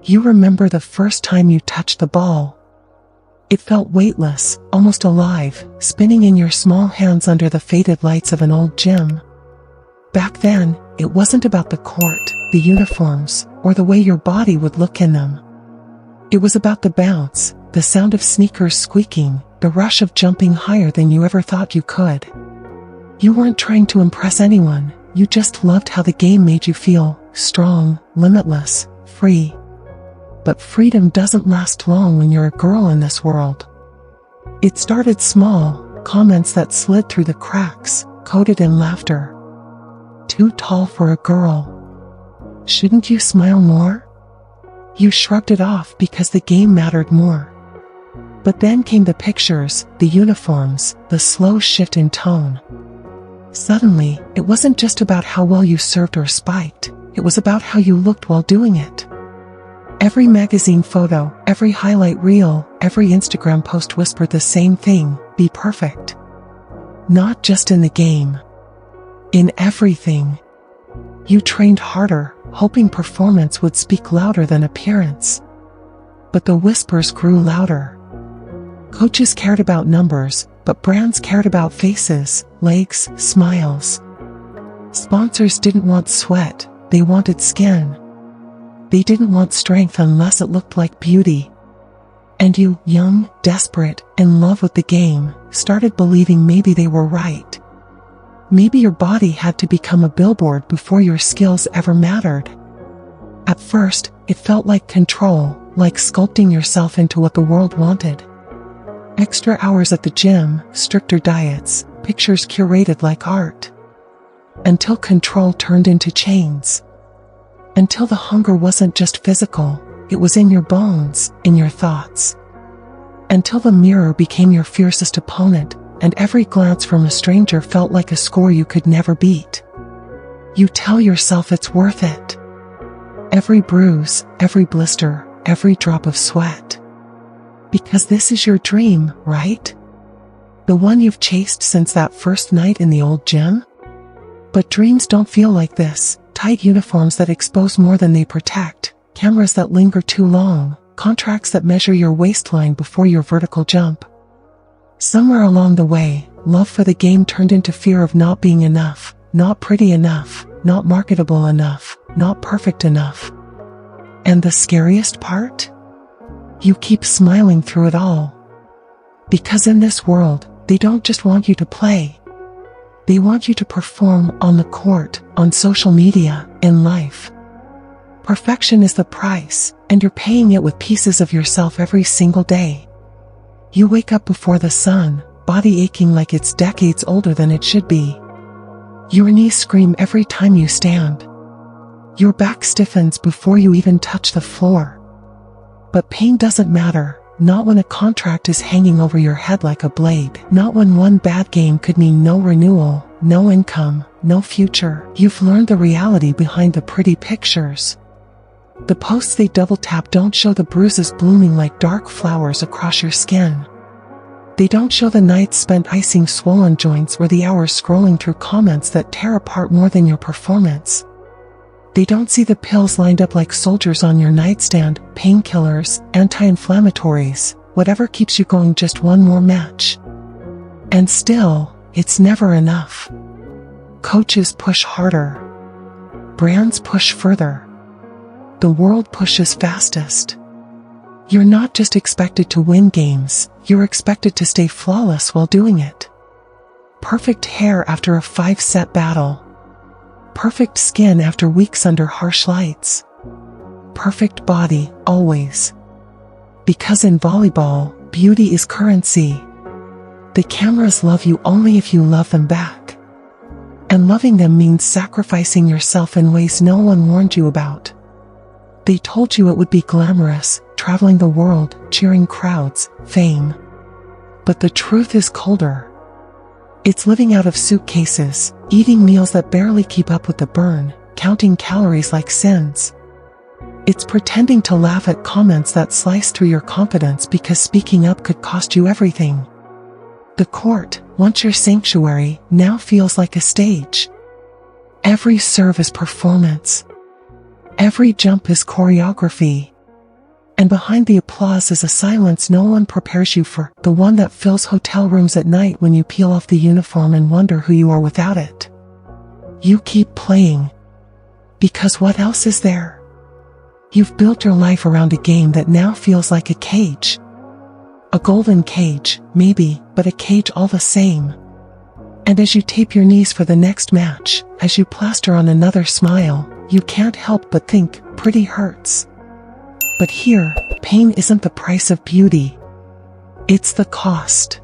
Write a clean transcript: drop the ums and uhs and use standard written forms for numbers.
You remember the first time you touched the ball. It felt weightless, almost alive, spinning in your small hands under the faded lights of an old gym. Back then, it wasn't about the court, the uniforms, or the way your body would look in them. It was about the bounce, the sound of sneakers squeaking, the rush of jumping higher than you ever thought you could. You weren't trying to impress anyone, you just loved how the game made you feel, strong, limitless, free. But freedom doesn't last long when you're a girl in this world. It started small, comments that slid through the cracks, coated in laughter. Too tall for a girl. Shouldn't you smile more? You shrugged it off because the game mattered more. But then came the pictures, the uniforms, the slow shift in tone. Suddenly, it wasn't just about how well you served or spiked, it was about how you looked while doing it. Every magazine photo, every highlight reel, every Instagram post whispered the same thing: be perfect. Not just in the game. In everything. You trained harder, hoping performance would speak louder than appearance. But the whispers grew louder. Coaches cared about numbers, but brands cared about faces, legs, smiles. Sponsors didn't want sweat, they wanted skin. They didn't want strength unless it looked like beauty. And you, young, desperate, in love with the game, started believing maybe they were right. Maybe your body had to become a billboard before your skills ever mattered. At first, it felt like control, like sculpting yourself into what the world wanted. Extra hours at the gym, stricter diets, pictures curated like art. Until control turned into chains. Until the hunger wasn't just physical, it was in your bones, in your thoughts. Until the mirror became your fiercest opponent, and every glance from a stranger felt like a score you could never beat. You tell yourself it's worth it. Every bruise, every blister, every drop of sweat. Because this is your dream, right? The one you've chased since that first night in the old gym? But dreams don't feel like this. Tight uniforms that expose more than they protect, cameras that linger too long, contracts that measure your waistline before your vertical jump. Somewhere along the way, love for the game turned into fear of not being enough, not pretty enough, not marketable enough, not perfect enough. And the scariest part? You keep smiling through it all. Because in this world, they don't just want you to play. They want you to perform on the court, on social media, in life. Perfection is the price, and you're paying it with pieces of yourself every single day. You wake up before the sun, body aching like it's decades older than it should be. Your knees scream every time you stand. Your back stiffens before you even touch the floor. But pain doesn't matter. Not when a contract is hanging over your head like a blade. Not when one bad game could mean no renewal, no income, no future. You've learned the reality behind the pretty pictures. The posts they double tap don't show the bruises blooming like dark flowers across your skin. They don't show the nights spent icing swollen joints or the hours scrolling through comments that tear apart more than your performance. They don't see the pills lined up like soldiers on your nightstand, painkillers, anti-inflammatories, whatever keeps you going just one more match. And still, it's never enough. Coaches push harder. Brands push further. The world pushes fastest. You're not just expected to win games, you're expected to stay flawless while doing it. Perfect hair after a 5-set battle. Perfect skin after weeks under harsh lights. Perfect body, always. Because in volleyball, beauty is currency. The cameras love you only if you love them back. And loving them means sacrificing yourself in ways no one warned you about. They told you it would be glamorous, traveling the world, cheering crowds, fame. But the truth is colder. It's living out of suitcases, eating meals that barely keep up with the burn, counting calories like sins. It's pretending to laugh at comments that slice through your confidence because speaking up could cost you everything. The court, once your sanctuary, now feels like a stage. Every serve is performance. Every jump is choreography. And behind the applause is a silence no one prepares you for, the one that fills hotel rooms at night when you peel off the uniform and wonder who you are without it. You keep playing. Because what else is there? You've built your life around a game that now feels like a cage. A golden cage, maybe, but a cage all the same. And as you tape your knees for the next match, as you plaster on another smile, you can't help but think, pretty hurts. But here, pain isn't the price of beauty. It's the cost.